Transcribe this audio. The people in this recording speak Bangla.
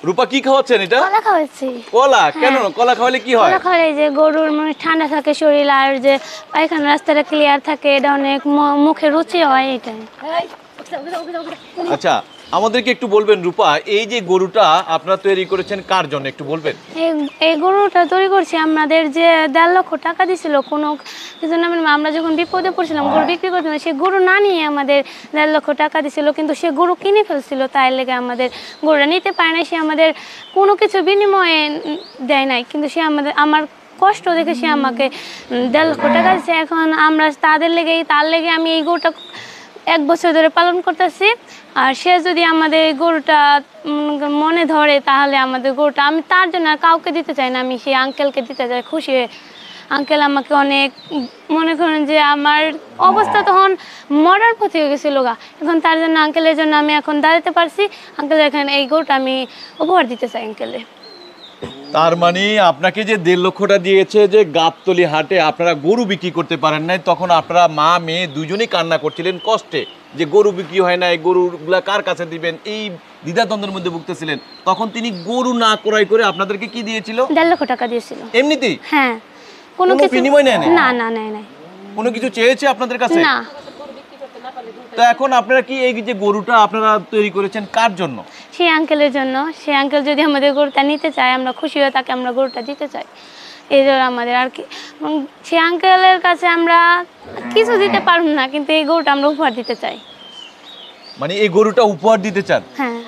রূপা কি খাওয়াচ্ছেন এটা? কলা খাওয়াচ্ছি। কলা? কেন কলা খাওয়ালে কি হয়? কলা খাওয়ালে যে গরুর মানে ঠান্ডা থাকে শরীর, আর যে পায়খানা রাস্তাটা ক্লিয়ার থাকে, এটা অনেক মুখে রুচি হয় এটাই। আচ্ছা, আমাদেরকে একটু বলবেন রূপা, এই যে গরুটা আপনারা তৈরি করেছেন কার জন্য একটু বলবেন? এই গরুটা তৈরি করছি আমাদের যে 1.5 লক্ষ টাকা দিছিল কোনো কিছু না, আমরা যখন বিপদে পড়ছিলাম গরু বিক্রি করছিলাম, সে গরু না নিয়ে আমাদের 1.5 লক্ষ টাকা দিছিল, কিন্তু সে গরু কিনে ফেলছিল, তাই লেগে আমাদের গরুটা নিতে পারে না। সে আমাদের কোনো কিছু বিনিময়ে দেয় নাই, কিন্তু সে আমার কষ্ট দেখে সে আমাকে 1.5 লক্ষ টাকা দিচ্ছে। এখন আমরা তার লেগে আমি এই গরুটা 1 বছর ধরে পালন করতেছি। আর সে যদি আমাদের গরুটা মনে ধরে, তাহলে আমাদের গরুটা আমি তার জন্য আর কাউকে দিতে চাই না, আমি সেই আঙ্কেলকে দিতে চাই। খুশি হয়ে আঙ্কেল আমাকে অনেক, মনে করেন যে আমার অবস্থা তখন মরার পথে হয়ে গেছিল গা, এখন তার জন্য আঙ্কেলের জন্য আমি এখন দাঁড়াতে পারছি। আঙ্কেল এখানে এই গরুটা আমি উপহার দিতে চাই আঙ্কেলে। তার মানে আপনাকে যে 1.5 লক্ষটা দিয়েছে, যে গাবতলী হাটে আপনারা গরু বিক্রি করতে পারেন নাই, তখন আপনারা মা মেয়ে দুজনেই কান্না করছিলেন কষ্টে, যে গরু বিক্রি হয় না, এই গরুগুলা কার কাছে দিবেন, এই দ্বিধাদ্বন্দ্বের মধ্যে ভুগতেছিলেন। তখন তিনি গরু না ক্রয় করে আপনাদেরকে কি দিয়েছিল? 1.5 লক্ষ টাকা দিয়েছিল এমনিতেই? হ্যাঁ, কোনো কিছু বিনিময় নেয় না, না নেয় নাই। কোনো কিছু চেয়েছে আপনাদের কাছে? না। তো এখন আপনারা কি এই যে গরুটা আপনারা তৈরি করেছেন কার জন্য? সেই আঙ্কেলের জন্য। সেই আঙ্কেল যদি আমাদের গরুটা নিতে চায়, আমরা খুশি হয়ে তাকে আমরা গরুটা দিতে চাই, এই জন্য আমাদের আর কি। সেই আঙ্কেলের কাছে আমরা কিছু দিতে পারব না, কিন্তু এই গরুটা আমরা উপহার দিতে চাই। মানে এই গরুটা উপহার দিতে চান? হ্যাঁ।